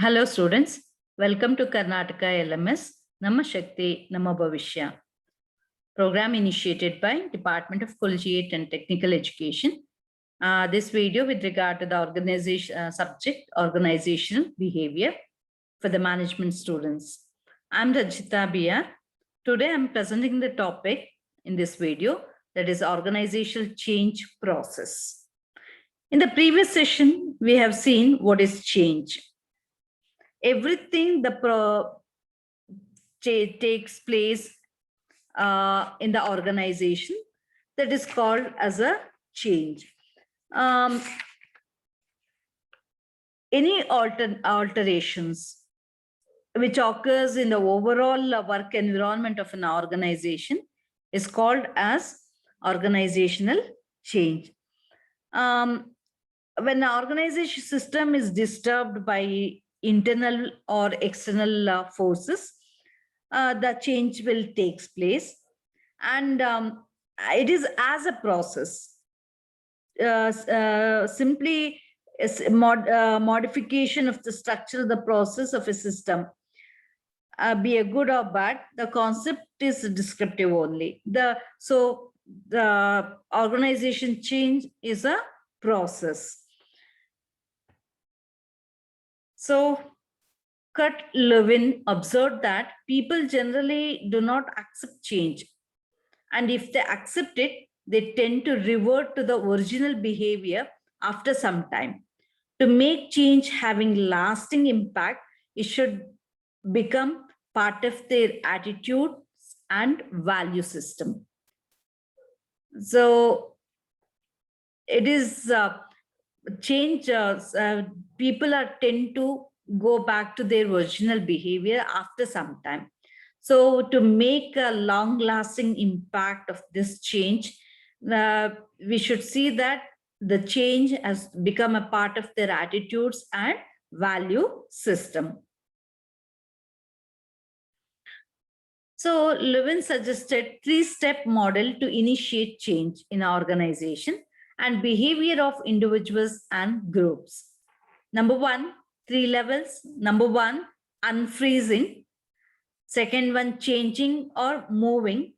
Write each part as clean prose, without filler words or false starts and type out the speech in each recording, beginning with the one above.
Hello students, welcome to Karnataka LMS Namma Shakti Namma Bhavishya program initiated by Department of Collegiate and Technical Education. This video with regard to the organization subject organizational behavior for the management students. I'm Rajita Bia. Today I'm presenting the topic in this video, that is organizational change process. In the previous session, we have seen what is change. Everything takes place in the organization that is called as a change. Any alterations which occurs in the overall work environment of an organization is called as organizational change. When the organization system is disturbed by internal or external forces, the change will take place, and it is as a process. Simply modification of the structure of the process of a system, be a good or bad, the concept is descriptive only. So the organization change is a process. So Kurt Lewin observed that people generally do not accept change, and if they accept it, they tend to revert to the original behavior after some time. To make change having lasting impact, it should become part of their attitude and value system. So it is change. People tend to go back to their original behavior after some time. So to make a long-lasting impact of this change, we should see that the change has become a part of their attitudes and value system. So Lewin suggested three-step model to initiate change in our organization and behavior of individuals and groups. Number one, 3 levels. Number one, unfreezing. Second one, changing or moving.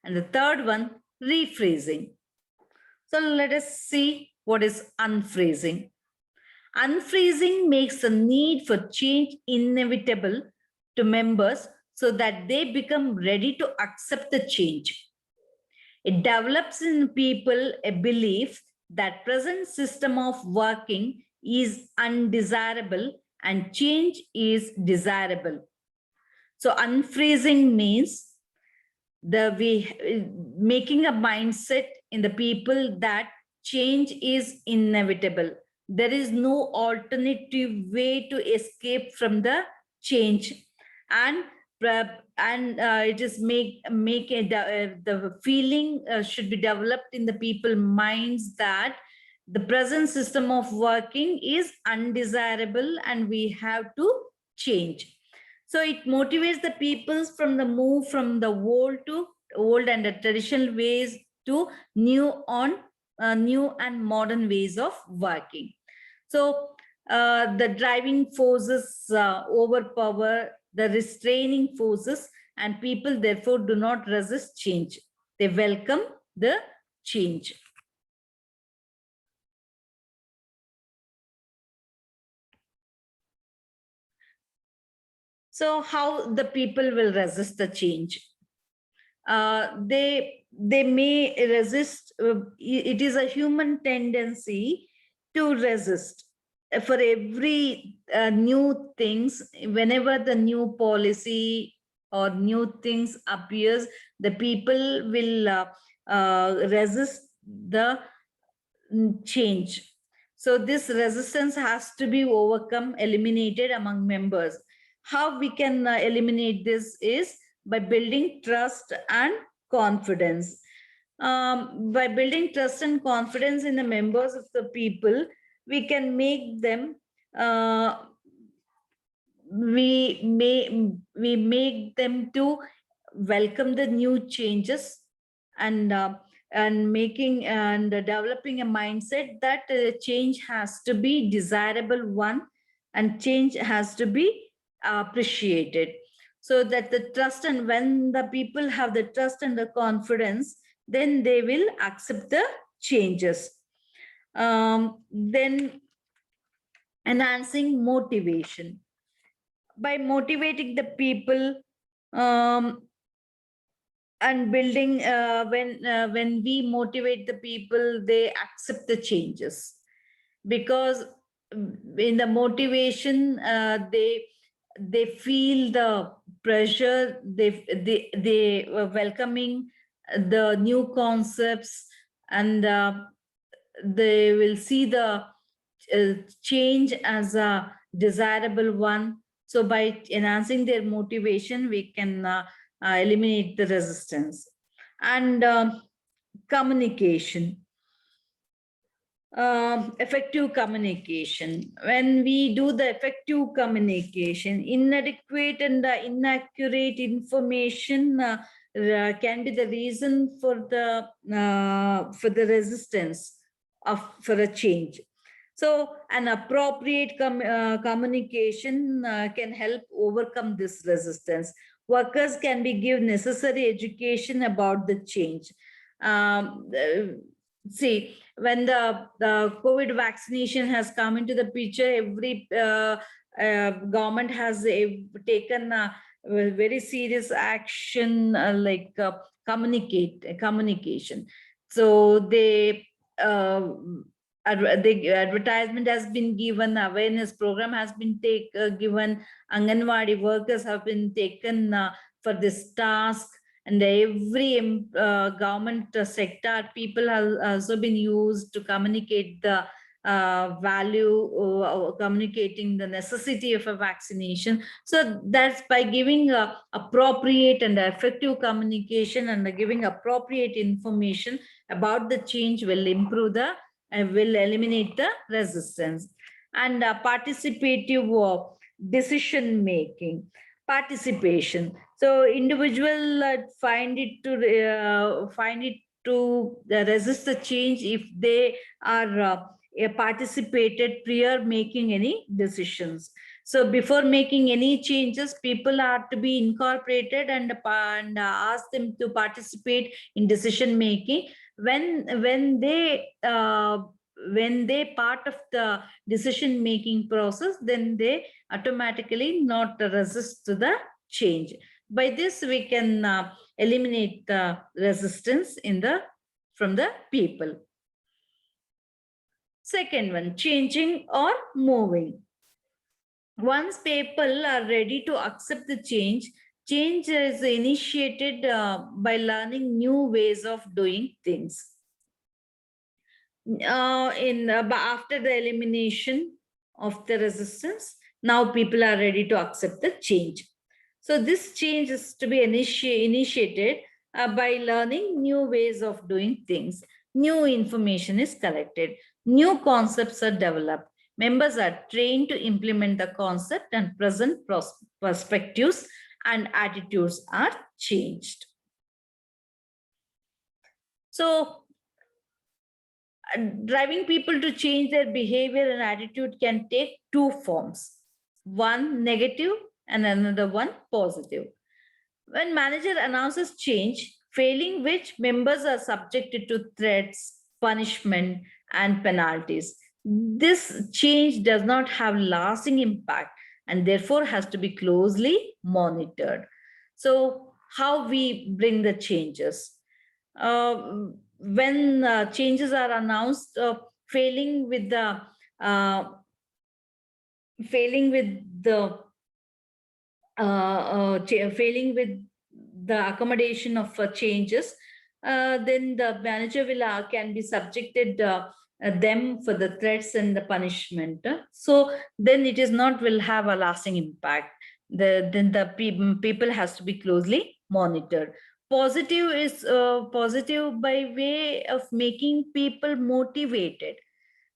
And the third one, rephrasing. So let us see what is unfreezing. Unfreezing makes the need for change inevitable to members so that they become ready to accept the change. It develops in people a belief that present system of working is undesirable and change is desirable. So unfreezing means making a mindset in the people that change is inevitable. There is no alternative way to escape from the change, and it is the feeling should be developed in the people minds that the present system of working is undesirable and we have to change. So it motivates the peoples from the move from the old and the traditional ways to new and modern ways of working. So the driving forces overpower the restraining forces, and people therefore do not resist change. They welcome the change. So how the people will resist the change? They may resist. It is a human tendency to resist. For every new things, whenever the new policy or new things appears, the people will resist the change. So this resistance has to be overcome, eliminated among members. How we can eliminate this is by building trust and confidence. By building trust and confidence in the members of the people, we can make them we make them to welcome the new changes, and making and developing a mindset that change has to be desirable one, and change has to be appreciated. So that the trust, and when the people have the trust and the confidence, then they will accept the changes. Then enhancing motivation. By motivating the people, um, and building, when we motivate the people, they accept the changes, because in the motivation, they feel the pressure, they were welcoming the new concepts, and they will see the change as a desirable one. So by enhancing their motivation, we can eliminate the resistance. And communication. Effective communication. When we do the effective communication, inadequate and inaccurate information can be the reason for the resistance for a change. So an appropriate communication can help overcome this resistance. Workers can be given necessary education about the change. See, when the COVID vaccination has come into the picture, every government has taken very serious action, like communication. So the advertisement has been given, awareness program has been given, Anganwadi workers have been taken for this task, and every government sector people have also been used to communicate the value, communicating the necessity of a vaccination. So that's by giving appropriate and effective communication and giving appropriate information about the change will improve the, will eliminate the resistance. And participative decision making, participation. So individual find it to resist the change if they are participated prior making any decisions. So before making any changes, people are to be incorporated and ask them to participate in decision making. When they part of the decision making process, then they automatically not resist to the change. By this, we can eliminate the resistance from the people. Second one, changing or moving. Once people are ready to accept the change, change is initiated by learning new ways of doing things. After the elimination of the resistance, now people are ready to accept the change. So this change is to be initiated by learning new ways of doing things. New information is collected. New concepts are developed. Members are trained to implement the concept, and present perspectives and attitudes are changed. So driving people to change their behavior and attitude can take two forms, one negative and another one positive. When manager announces change, failing which members are subjected to threats, punishment, and penalties. This change does not have lasting impact and therefore has to be closely monitored. So how we bring the changes? When changes are announced, failing with the failing with the accommodation of changes, then the manager will can be subjected them for the threats and the punishment. So then it is not will have a lasting impact. Then the people has to be closely monitored. Positive is positive by way of making people motivated,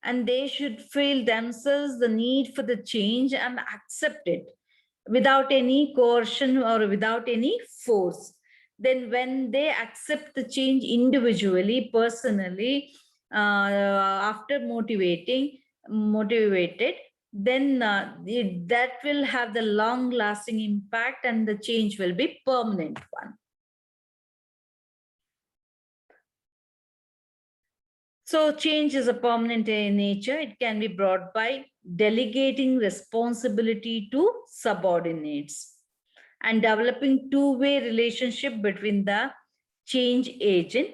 and they should feel themselves the need for the change and accept it without any coercion or without any force. Then when they accept the change individually, personally, after motivated, then that will have the long lasting impact and the change will be permanent one. So change is a permanent in nature. It can be brought by delegating responsibility to subordinates and developing two-way relationship between the change agent,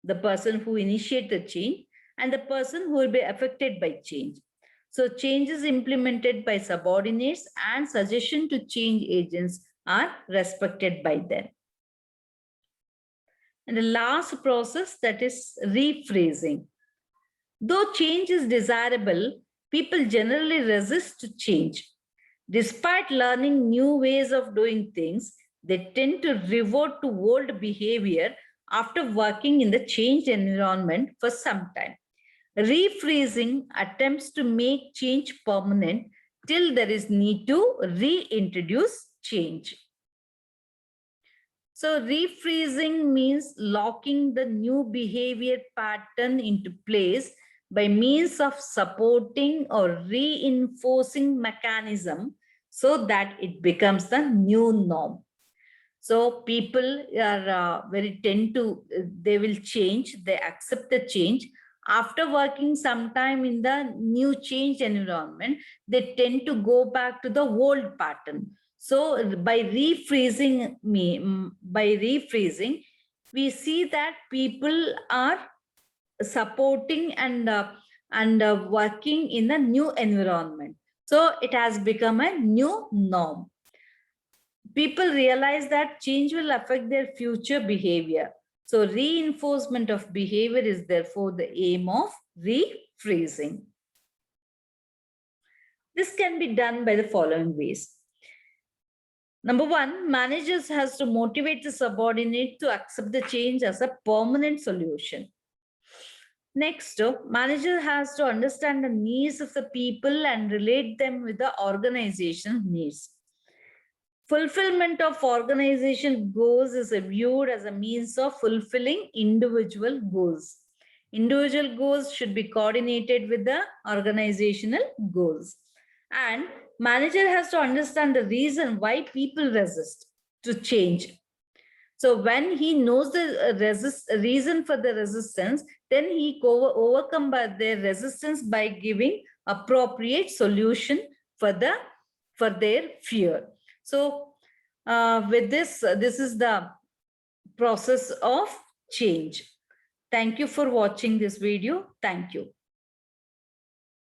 the person who initiates the change, and the person who will be affected by change. So change is implemented by subordinates and suggestion to change agents are respected by them. And the last process, that is rephrasing. Though change is desirable, people generally resist to change. Despite learning new ways of doing things, they tend to revert to old behavior after working in the changed environment for some time. Rephrasing attempts to make change permanent till there is need to reintroduce change. So rephrasing means locking the new behavior pattern into place by means of supporting or reinforcing mechanism so that it becomes the new norm. So people are very tend to, they will change, they accept the change. After working some time in the new change environment, they tend to go back to the old pattern. So by rephrasing, we see that people are supporting and working in a new environment. So it has become a new norm. People realize that change will affect their future behavior. So reinforcement of behavior is therefore the aim of rephrasing. This can be done by the following ways. Number one, managers has to motivate the subordinate to accept the change as a permanent solution. Next, manager has to understand the needs of the people and relate them with the organization needs. Fulfillment of organization goals is viewed as a means of fulfilling individual goals. Individual goals should be coordinated with the organizational goals. And manager has to understand the reason why people resist to change. So when he knows the reason for the resistance, then he overcome their resistance by giving appropriate solution for their fear. So with this, this is the process of change. Thank you for watching this video. Thank you.